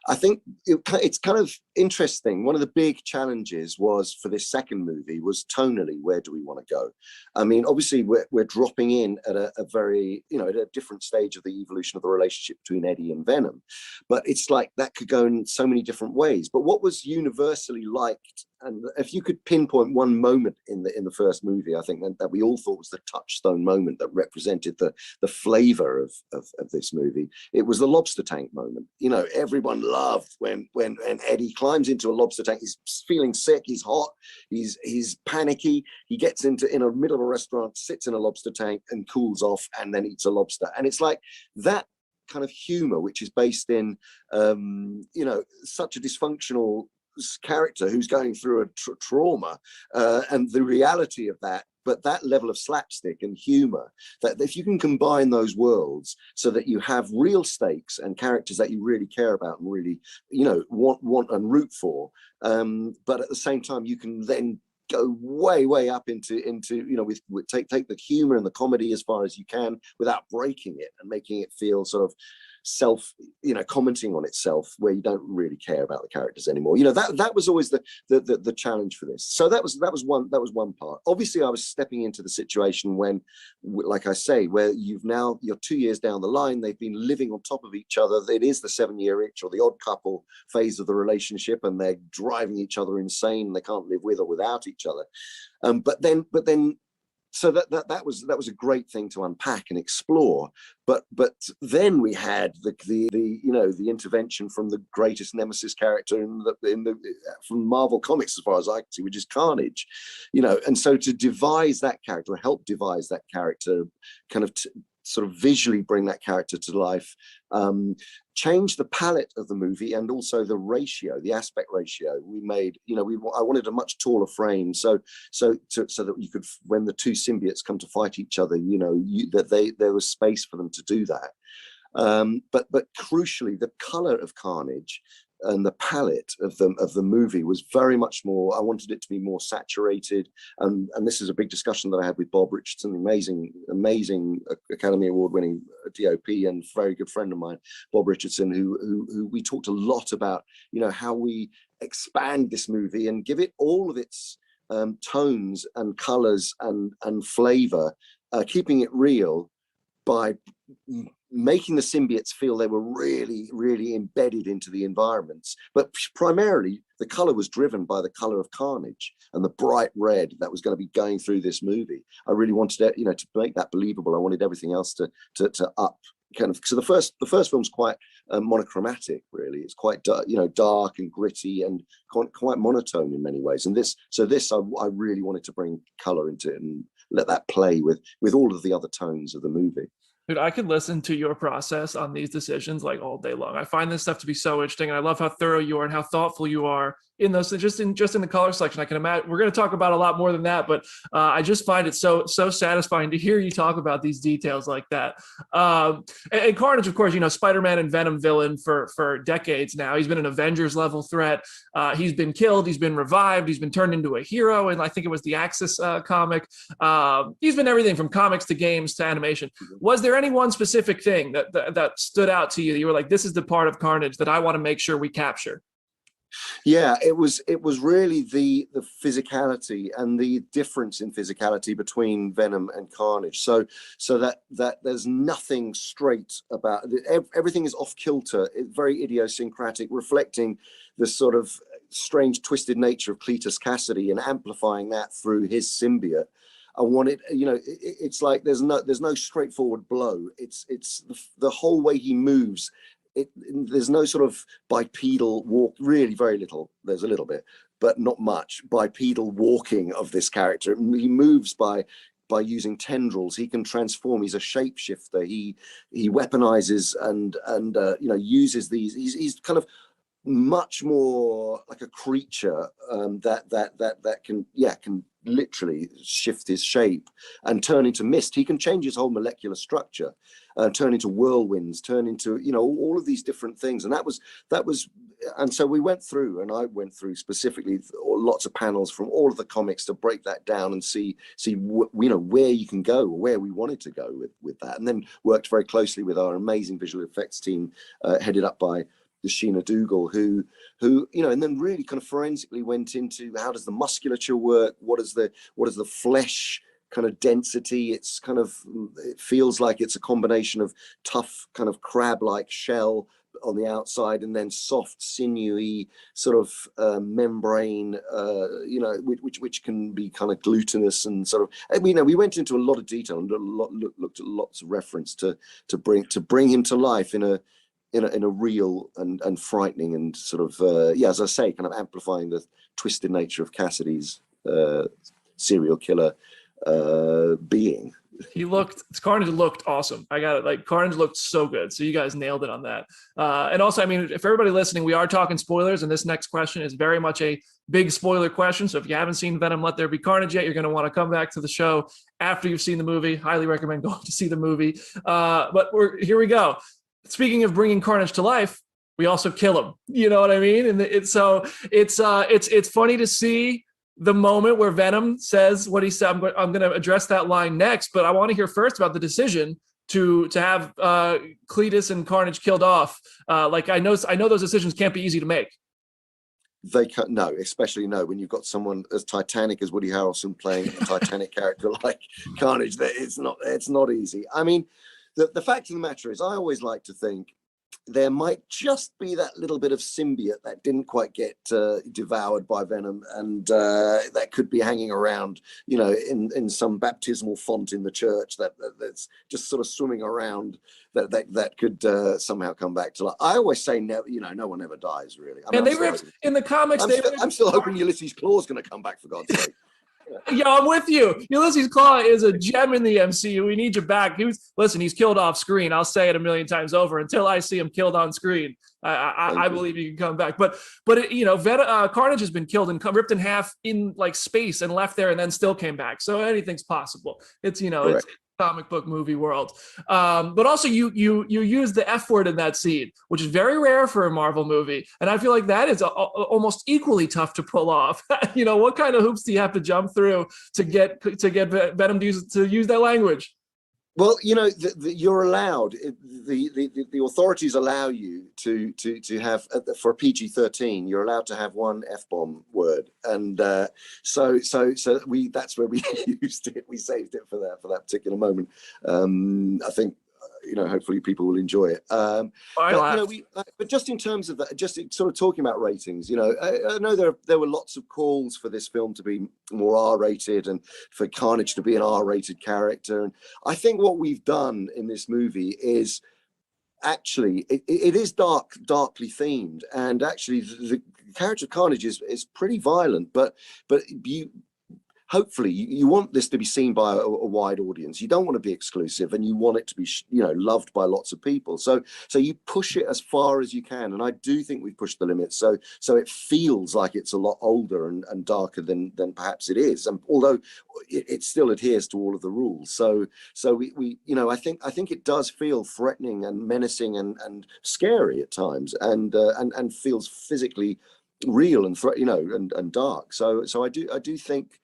I think it's kind of interesting. One of the big challenges was for this second movie was tonally, where do we want to go? I mean, obviously we're dropping in at a very, you know, at a different stage of the evolution of the relationship between Eddie and Venom, but it's like that could go in so many different ways. But what was universally liked, and if you could pinpoint one moment in the first movie, I think that we all thought was the touchstone moment that represented the flavor of this movie, it was the lobster tank moment. You know, everyone loved when Eddie climbs into a lobster tank. He's feeling sick, he's hot, he's panicky, he gets in a middle of a restaurant, sits in a lobster tank and cools off, and then eats a lobster. And it's like that kind of humor, which is based in, you know, such a dysfunctional character who's going through a trauma, and the reality of that, but that level of slapstick and humor, that if you can combine those worlds so that you have real stakes and characters that you really care about and really, you know, want and root for, but at the same time you can then go way up into you know, with take the humor and the comedy as far as you can without breaking it and making it feel sort of self, you know, commenting on itself, where you don't really care about the characters anymore. You know, that was always the challenge for this. So that was one part. Obviously I was stepping into the situation when, like I say, where you're 2 years down the line, they've been living on top of each other. It is the 7-year itch or the odd couple phase of the relationship, and they're driving each other insane. They can't live with or without each other. But then so that was a great thing to unpack and explore. But then we had the you know, the intervention from the greatest nemesis character from Marvel Comics, as far as I can see, which is Carnage. You know, and so to devise that character, help devise that character, kind of sort of visually bring that character to life, change the palette of the movie, and also the ratio, the aspect ratio. We made, you know, I wanted a much taller frame, so that you could, when the two symbiotes come to fight each other, you know, there was space for them to do that. But crucially, the color of Carnage and the palette of the movie was very much more, I wanted it to be more saturated, and this is a big discussion that I had with Bob Richardson, amazing Academy Award winning DOP and very good friend of mine, Bob Richardson, who we talked a lot about, you know, how we expand this movie and give it all of its tones and colors and flavor, keeping it real by making the symbiotes feel they were really embedded into the environments. But primarily the color was driven by the color of Carnage and the bright red that was going to be going through this movie. I really wanted it, you know, to make that believable. I wanted everything else to up kind of, so the first film's quite monochromatic, really. It's quite you know, dark and gritty and quite monotone in many ways. And I really wanted to bring color into it and let that play with all of the other tones of the movie. Dude, I could listen to your process on these decisions like all day long. I find this stuff to be so interesting, and I love how thorough you are and how thoughtful you are in those, just in the color selection. I can imagine we're going to talk about a lot more than that, but I just find it so satisfying to hear you talk about these details like that. And Carnage, of course, you know, Spider-Man and Venom villain for decades now. He's been an Avengers level threat. He's been killed. He's been revived. He's been turned into a hero, and I think it was the Axis comic. He's been everything from comics to games to animation. Was there any one specific thing that stood out to you that you were like, this is the part of Carnage that I want to make sure we capture? Yeah, it was really the physicality and the difference in physicality between Venom and Carnage. So that there's nothing straight about it. Everything is off kilter, very idiosyncratic, reflecting the sort of strange, twisted nature of Cletus Cassidy and amplifying that through his symbiote. I wanted, you know, it's like there's no straightforward blow. It's the whole way he moves. There's no sort of bipedal walk, really very little. There's a little bit, but not much bipedal walking of this character. He moves by using tendrils. He can transform. He's a shapeshifter. He weaponizes and you know, uses these. He's kind of much more like a creature that can literally shift his shape and turn into mist. He can change his whole molecular structure, turn into whirlwinds, turn into, you know, all of these different things. And that was, and so we went through, and I went through specifically lots of panels from all of the comics to break that down and see you know, where you can go, or where we wanted to go with that. And then worked very closely with our amazing visual effects team, headed up by Sheena Dougal, who you know, and then really kind of forensically went into how does the musculature work, what is the flesh kind of density. It feels like it's a combination of tough kind of crab-like shell on the outside and then soft sinewy sort of membrane, you know, which can be kind of glutinous and sort of, you know, we went into a lot of detail and looked at lots of reference to bring him to life in a real and frightening and sort of as I say, kind of amplifying the twisted nature of Cassidy's serial killer being. Carnage looked awesome. I got it. Like Carnage looked so good. So you guys nailed it on that. And also, I mean, if everybody listening, we are talking spoilers, and this next question is very much a big spoiler question. So if you haven't seen Venom, Let There Be Carnage yet, you're going to want to come back to the show after you've seen the movie. Highly recommend going to see the movie. But here we go. Speaking of bringing Carnage to life, we also kill him. You know what I mean? And it's funny to see the moment where Venom says what he said. I'm going to address that line next, but I want to hear first about the decision to have Cletus and Carnage killed off. Like I know those decisions can't be easy to make. They can't, no, especially no when you've got someone as titanic as Woody Harrelson playing a Titanic character like Carnage. That it's not easy. I mean, the fact of the matter is, I always like to think there might just be that little bit of symbiote that didn't quite get devoured by Venom, and that could be hanging around, you know, in some baptismal font in the church that's just sort of swimming around. That could somehow come back to life. I always say, never, you know, no one ever dies, really. I mean, and they ripped in the comics. I'm still hoping Ulysses Claw's going to come back, for God's sake. Yeah, I'm with you. Ulysses Claw is a gem in the MCU. We need you back. He's killed off screen. I'll say it a million times over. Until I see him killed on screen, I believe he can come back. But Carnage has been killed and ripped in half in like space and left there, and then still came back. So anything's possible. It's it's comic book movie world. But also you use the F word in that scene, which is very rare for a Marvel movie, and I feel like that is almost equally tough to pull off. You know, what kind of hoops do you have to jump through to get Venom to use that language? Well, you know, you're allowed. The authorities allow you to have, for PG-13, you're allowed to have one F-bomb word, and so that's where we used it. We saved it for that particular moment. I think, you know, hopefully people will enjoy it. But just in terms of that, just sort of talking about ratings, you know, I know there were lots of calls for this film to be more R-rated and for Carnage to be an R-rated character. And I think what we've done in this movie is actually it is darkly themed, and actually the character of Carnage is pretty violent, but hopefully you want this to be seen by a wide audience. You don't want to be exclusive, and you want it to be, you know, loved by lots of people. So you push it as far as you can, and I do think we've pushed the limits. So it feels like it's a lot older and darker than perhaps it is, and although it still adheres to all of the rules. So we you know, I think it does feel threatening and menacing and scary at times, and feels physically real and dark. So I do think,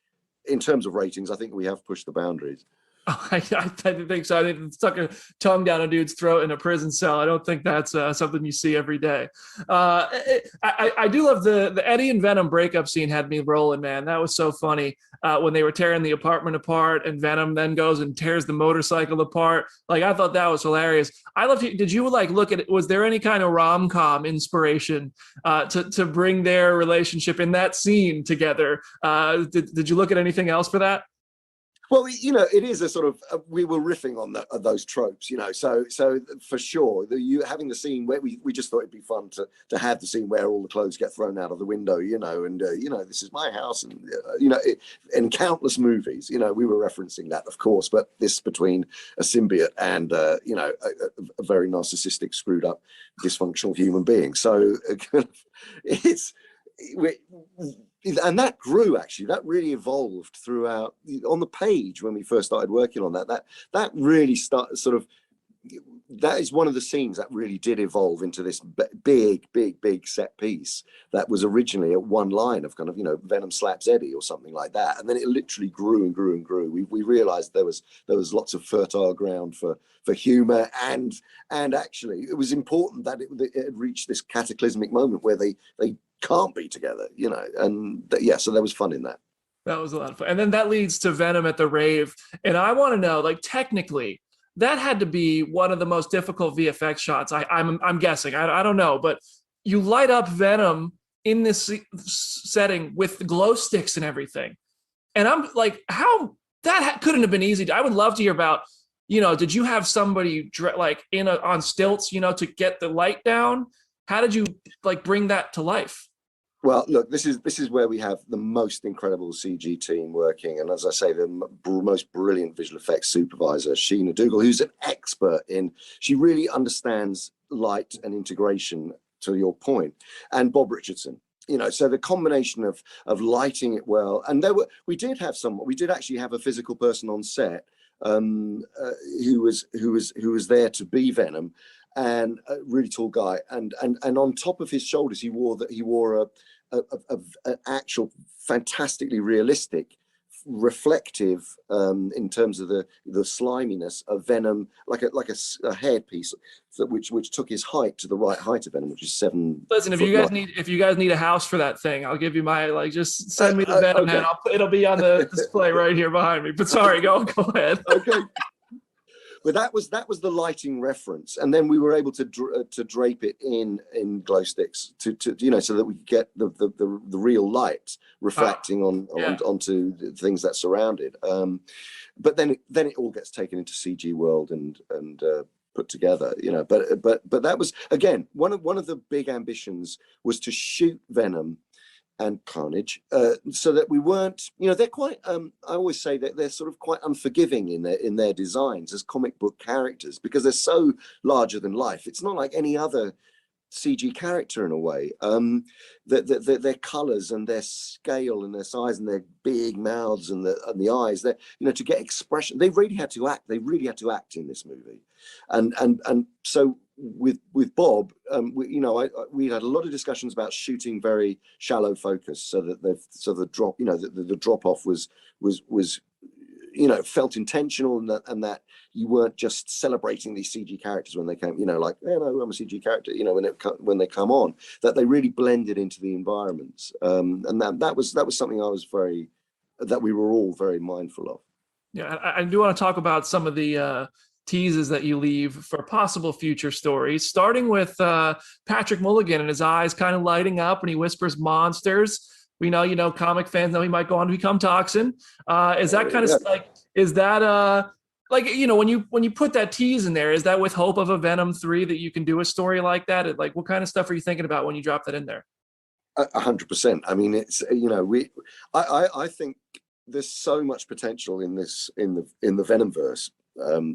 in terms of ratings, I think we have pushed the boundaries. I think so. I think it's stuck a tongue down a dude's throat in a prison cell. I don't think that's something you see every day. I do love the Eddie and Venom breakup scene. Had me rolling, man. That was so funny when they were tearing the apartment apart, and Venom then goes and tears the motorcycle apart. Like, I thought that was hilarious. I loved it. Did you like look at it? Was there any kind of rom-com inspiration to bring their relationship in that scene together? Did you look at anything else for that? Well, you know, it is a sort of we were riffing on those tropes, you know. So for sure, having the scene where we just thought it'd be fun to have the scene where all the clothes get thrown out of the window, you know, and you know, this is my house, and you know, in countless movies, you know, we were referencing that, of course. But this between a symbiote and you know, a very narcissistic, screwed up, dysfunctional human being. So it's. And that grew, actually, that really evolved throughout on the page when we first started working on that really started sort of, that is one of the scenes that really did evolve into this big set piece that was originally at one line of kind of, you know, Venom slaps Eddie or something like that. And then it literally grew and grew and grew. We realized there was lots of fertile ground for humor, and actually it was important that it had reached this cataclysmic moment where they can't be together, you know, and so there was fun in that. That was a lot of fun. And then that leads to Venom at the rave. And I want to know, like, technically, that had to be one of the most difficult VFX shots. I'm guessing. I don't know, but you light up Venom in this setting with glow sticks and everything. And I'm like, how that couldn't have been easy. I would love to hear about, you know, did you have somebody like on stilts, you know, to get the light down? How did you like bring that to life? Well, look, this is where we have the most incredible CG team working, and as I say, the most brilliant visual effects supervisor, Sheena Dougal, who's an expert in. She really understands light and integration, to your point, and Bob Richardson. So the combination of lighting it well, and we did actually have a physical person on set who was there to be Venom, and a really tall guy, and on top of his shoulders he wore an actual fantastically realistic, reflective, in terms of the sliminess of Venom, like a hairpiece which took his height to the right height of Venom, which is 7. Listen, if you guys need a house for that thing, I'll give you my just send me the Venom head. It'll be on the display right here behind me. But sorry, go ahead. Okay. But that was the lighting reference, and then we were able to drape it in glow sticks to so that we could get the real light reflecting onto the things that surround it. But then it all gets taken into CG world and put together, But that was, again, one of the big ambitions was to shoot Venom and Carnage, so that we weren't, they're quite, I always say that they're sort of quite unforgiving in their designs as comic book characters, because they're so larger than life. It's not like any other CG character in a way. Their colors and their scale and their size and their big mouths and the eyes, that to get expression, they really had to act. They really had to act in this movie, and so with Bob, we had a lot of discussions about shooting very shallow focus, so that the drop, the drop off was felt intentional, and that you weren't just celebrating these CG characters when they came, like, I'm a CG character, when they come on, that they really blended into the environments, and that was something that we were all very mindful of. Yeah, I do want to talk about some of the teases that you leave for possible future stories, starting with Patrick Mulligan and his eyes kind of lighting up when he whispers monsters. We know, comic fans know he might go on to become Toxin. Is that kind of like, is that when you put that tease in there, is that with hope of a Venom 3 that you can do a story like that? Like, what kind of stuff are you thinking about when you drop that in there? 100%. I mean, it's, I think there's so much potential in the Venomverse.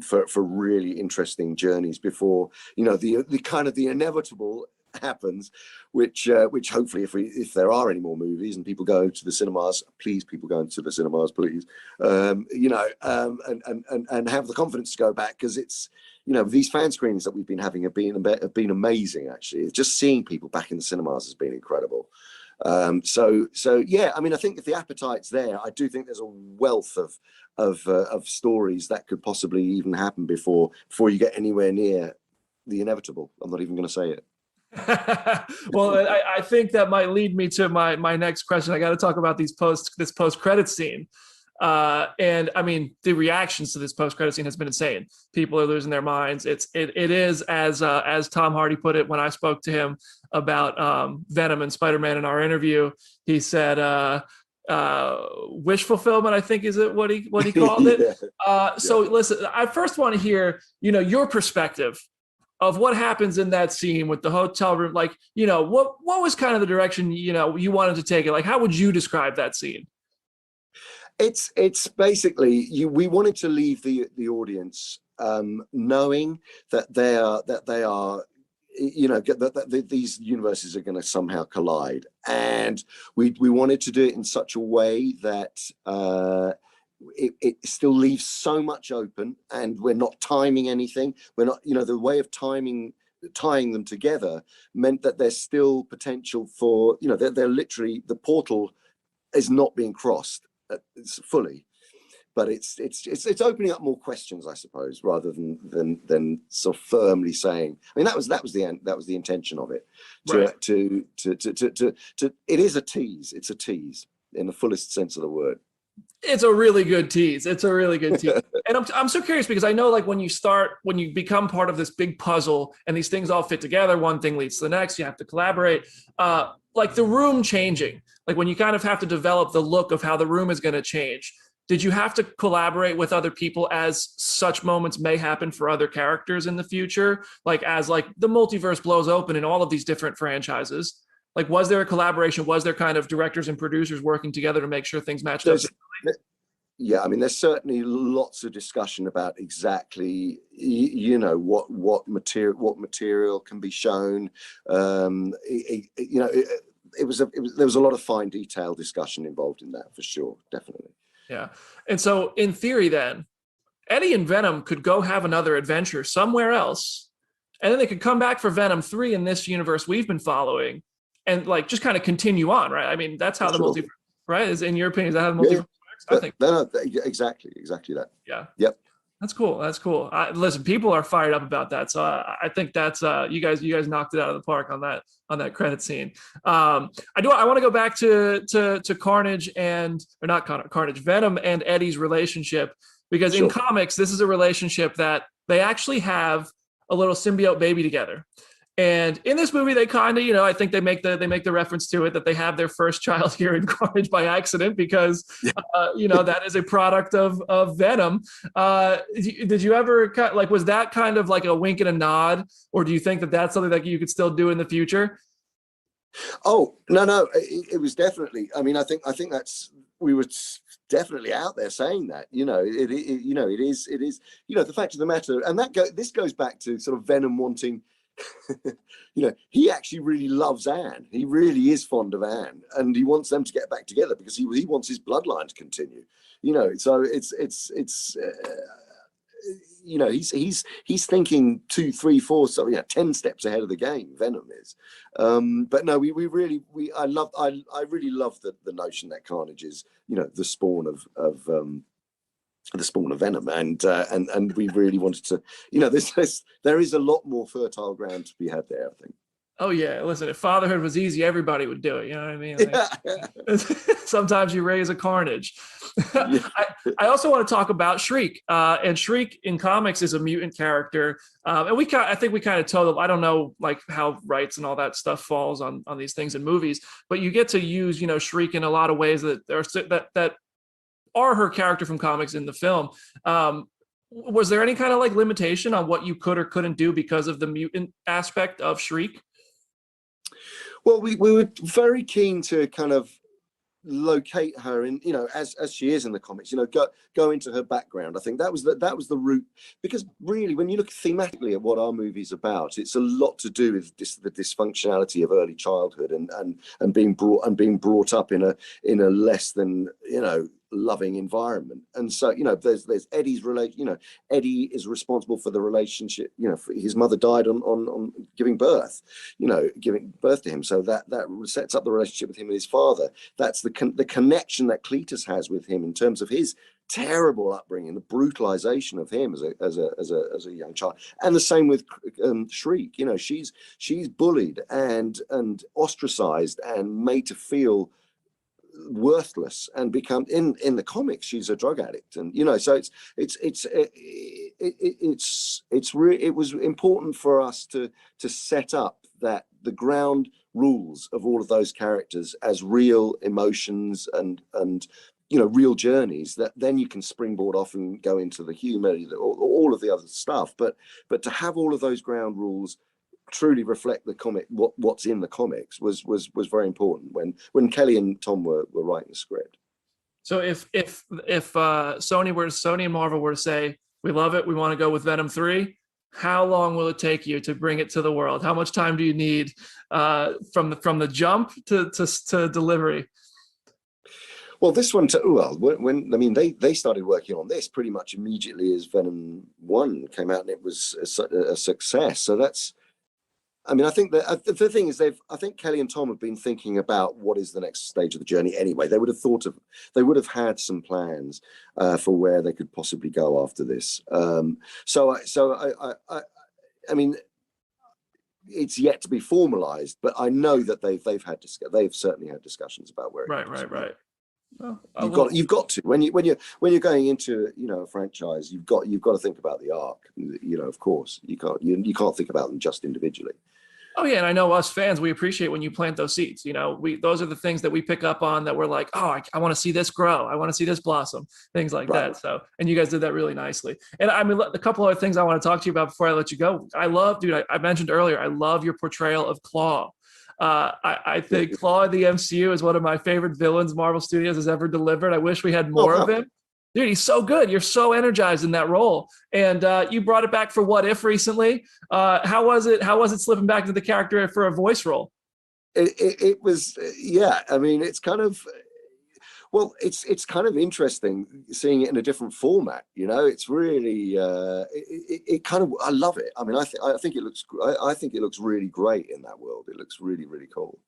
For really interesting journeys before the kind of the inevitable happens, which hopefully if there are any more movies and people go to the cinemas, please, people go into the cinemas, please, and have the confidence to go back, because it's these fan screenings that we've been having have been amazing. Actually, it's just seeing people back in the cinemas has been incredible. So yeah, I mean, I think if the appetite's there, I do think there's a wealth of stories that could possibly even happen before you get anywhere near the inevitable. I'm not even going to say it. Well, I think that might lead me to my next question. I got to talk about this post-credit scene. And I mean, the reactions to this post-credit scene has been insane. People are losing their minds. It is, as Tom Hardy put it when I spoke to him about Venom and Spider-Man in our interview. He said wish fulfillment, I think, is it what he called it. So listen, I first want to hear your perspective of what happens in that scene with the hotel room. Like, what was kind of the direction you wanted to take it? Like, how would you describe that scene? It's basically we wanted to leave the audience knowing that they are that these universes are going to somehow collide, and we wanted to do it in such a way that it still leaves so much open, and we're not timing anything. We're not, the way of tying them together meant that there's still potential for, they're literally, the portal is not being crossed fully, but it's opening up more questions, I suppose, rather than so firmly saying. I mean, that was the intention of it. Right. It is a tease. It's a tease in the fullest sense of the word. It's a really good tease. And I'm so curious, because I know, like, when you become part of this big puzzle and these things all fit together, one thing leads to the next, you have to collaborate. Like the room changing, like when you kind of have to develop the look of how the room is going to change. Did you have to collaborate with other people as such moments may happen for other characters in the future? Like, as like the multiverse blows open in all of these different franchises, Like, was there a collaboration? Was there kind of directors and producers working together to make sure things matched up? Yeah, I mean, there's certainly lots of discussion about exactly, what material can be shown. There was a lot of fine detail discussion involved in that, for sure, definitely. Yeah, and so in theory, then Eddie and Venom could go have another adventure somewhere else, and then they could come back for Venom 3 in this universe we've been following, and like just kind of continue on, right? I mean, that's how the multiverse, right? Is, in your opinion, is that how the multiverse works? I think exactly that. Yeah. Yep. That's cool. Listen, people are fired up about that, so I think that's you guys knocked it out of the park on that credit scene. I want to go back to Carnage Venom and Eddie's relationship, because in comics this is a relationship that they actually have a little symbiote baby together. And in this movie, they kind of, I think they make the reference to it that they have their first child here in Carnage by accident, because, that is a product of Venom. Did you ever was that kind of like a wink and a nod, or do you think that that's something that you could still do in the future? Oh, no, it was definitely. I mean, I think we were definitely out there saying that. It is. The fact of the matter, and this goes back to sort of Venom wanting. He actually really loves Anne. He really is fond of Anne, and he wants them to get back together because he wants his bloodline to continue. So he's thinking 2, 3, 4, 10 steps ahead of the game. Venom is, but no, I really love the notion that Carnage is the spawn of Venom, and we really wanted to, there is a lot more fertile ground to be had there, I think. Oh yeah, listen, if fatherhood was easy, everybody would do it. You know what I mean? Like, sometimes you raise a Carnage. Yeah. I also want to talk about Shriek, and Shriek in comics is a mutant character, and I think we kind of told them. I don't know like how rights and all that stuff falls on these things in movies, but you get to use Shriek in a lot of ways that are her character from comics in the film. Was there any kind of like limitation on what you could or couldn't do because of the mutant aspect of Shriek? Well, we were very keen to kind of locate her in, as she is in the comics, go into her background. I think that was the route, because really, when you look thematically at what our movie's about, it's a lot to do with the dysfunctionality of early childhood and being brought up in a less than loving environment. And so there's Eddie's relation. Eddie is responsible for the relationship. His mother died on giving birth to him, so that sets up the relationship with him and his father. That's the connection that Cletus has with him in terms of his terrible upbringing, the brutalization of him as a young child. And the same with Shriek. She's bullied and ostracized and made to feel worthless, and become in the comics she's a drug addict, and so it was important for us to set up that the ground rules of all of those characters as real emotions and real journeys that then you can springboard off and go into the humor, all of the other stuff, but to have all of those ground rules truly reflect the comic, what's in the comics was very important when Kelly and Tom were writing the script. So if Sony and Marvel were to say, we love it, we want to go with Venom 3, how long will it take you to bring it to the world? How much time do you need from the jump to delivery? Well, this one, they started working on this pretty much immediately as Venom 1 came out, and it was a success. So that's, I think the thing is, I think Kelly and Tom have been thinking about what is the next stage of the journey anyway. They would have had some plans for where they could possibly go after this. It's yet to be formalized, but I know that they've certainly had discussions about where. Right. Well, you've got to when you're going into a franchise, you've got to think about the arc. Of course, you can't think about them just individually. Oh yeah, and I know us fans, we appreciate when you plant those seeds. Those are the things that we pick up on, that we're like, oh, I want to see this grow, I want to see this blossom, things like that. So, and you guys did that really nicely. And a couple other things I want to talk to you about before I let you go. I mentioned earlier, I love your portrayal of Claw. I think Claw in the MCU is one of my favorite villains Marvel Studios has ever delivered. I wish we had more of him. Dude, he's so good. You're so energized in that role. And you brought it back for What If recently. How was it? How was it slipping back into the character for a voice role? It was, yeah. I mean, it's kind of, well, it's kind of interesting seeing it in a different format. You know, it's really, it kind of, I love it. I mean, I think it looks, I think it looks really great in that world. It looks really, really cool.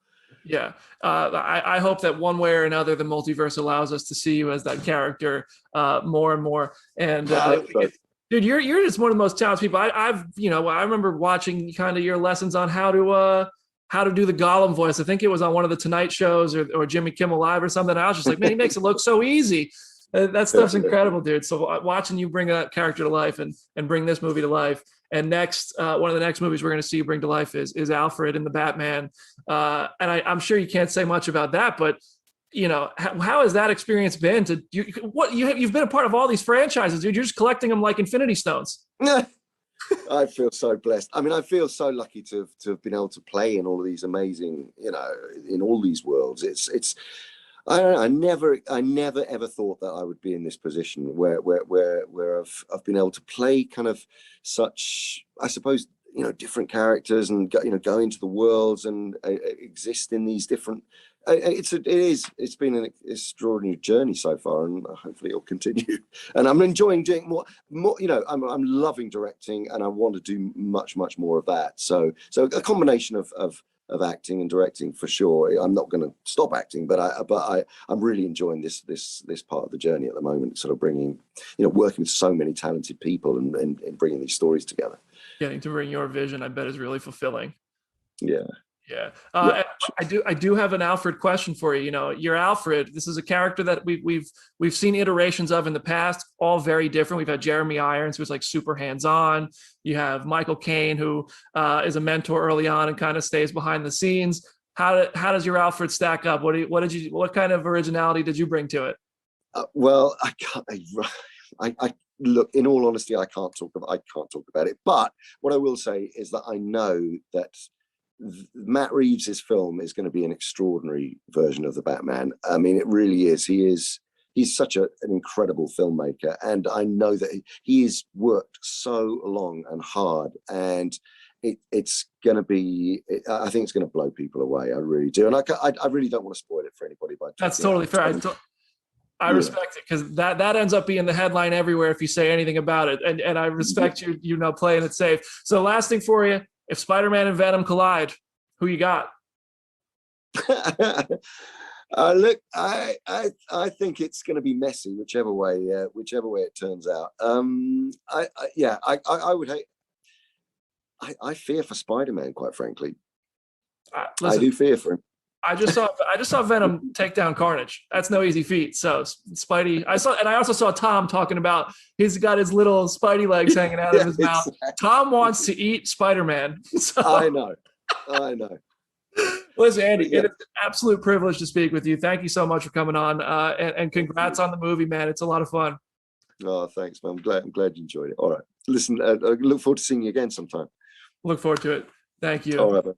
Yeah, I hope that one way or another, the multiverse allows us to see you as that character more and more. And dude, you're just one of the most talented people. I've I remember watching kind of your lessons on how to do the Gollum voice. I think it was on one of the Tonight shows or Jimmy Kimmel Live or something. I was just like, man, he makes it look so easy. That stuff's incredible, dude. So watching you bring that character to life and bring this movie to life. And next, one of the next movies we're going to see you bring to life is Alfred in the Batman. And I'm sure you can't say much about that, but how has that experience been? You've been a part of all these franchises, dude. You're just collecting them like Infinity Stones. I feel so blessed. I mean, I feel so lucky to have been able to play in all of these amazing, in all these worlds. It's. I don't know. I never ever thought that I would be in this position where I've been able to play kind of such, I suppose, different characters and go into the worlds and exist in these different. It's been an extraordinary journey so far, and hopefully it'll continue. And I'm enjoying doing more. I'm loving directing, and I want to do much more of that. So a combination of acting and directing for sure. I'm not going to stop acting, but I'm really enjoying this part of the journey at the moment. Sort of bringing, working with so many talented people and bringing these stories together. Getting to bring your vision, I bet, is really fulfilling. Yeah. Yeah. I do have an Alfred question for you. You're Alfred. This is a character that we've seen iterations of in the past, all very different. We've had Jeremy Irons, who's like super hands-on. You have Michael Caine, who is a mentor early on and kind of stays behind the scenes. How does your Alfred stack up? What kind of originality did you bring to it? Well, I can't. I look, in all honesty, I can't talk about it. But what I will say is that I know that Matt Reeves' film is going to be an extraordinary version of the Batman. I mean, it really is. He's such an incredible filmmaker, and I know that he has worked so long and hard, and it's going to be. I think it's going to blow people away. I really do, and I really don't want to spoil it for anybody. But that's totally fair. I respect it, because that ends up being the headline everywhere if you say anything about it, and I respect you playing it safe. So last thing for you. If Spider-Man and Venom collide, who you got? Look, I think it's going to be messy, whichever way it turns out. I would hate. I fear for Spider-Man, quite frankly. Listen, I do fear for him. I just saw Venom take down Carnage. That's no easy feat. So Spidey, I also saw Tom talking about he's got his little Spidey legs hanging out of his mouth. Tom wants to eat Spider-Man. So. I know. Listen, Andy, it is an absolute privilege to speak with you. Thank you so much for coming on, and congrats on the movie, man. It's a lot of fun. Oh, thanks, man. I'm glad you enjoyed it. All right. Listen, I look forward to seeing you again sometime. Look forward to it. Thank you. All right, man.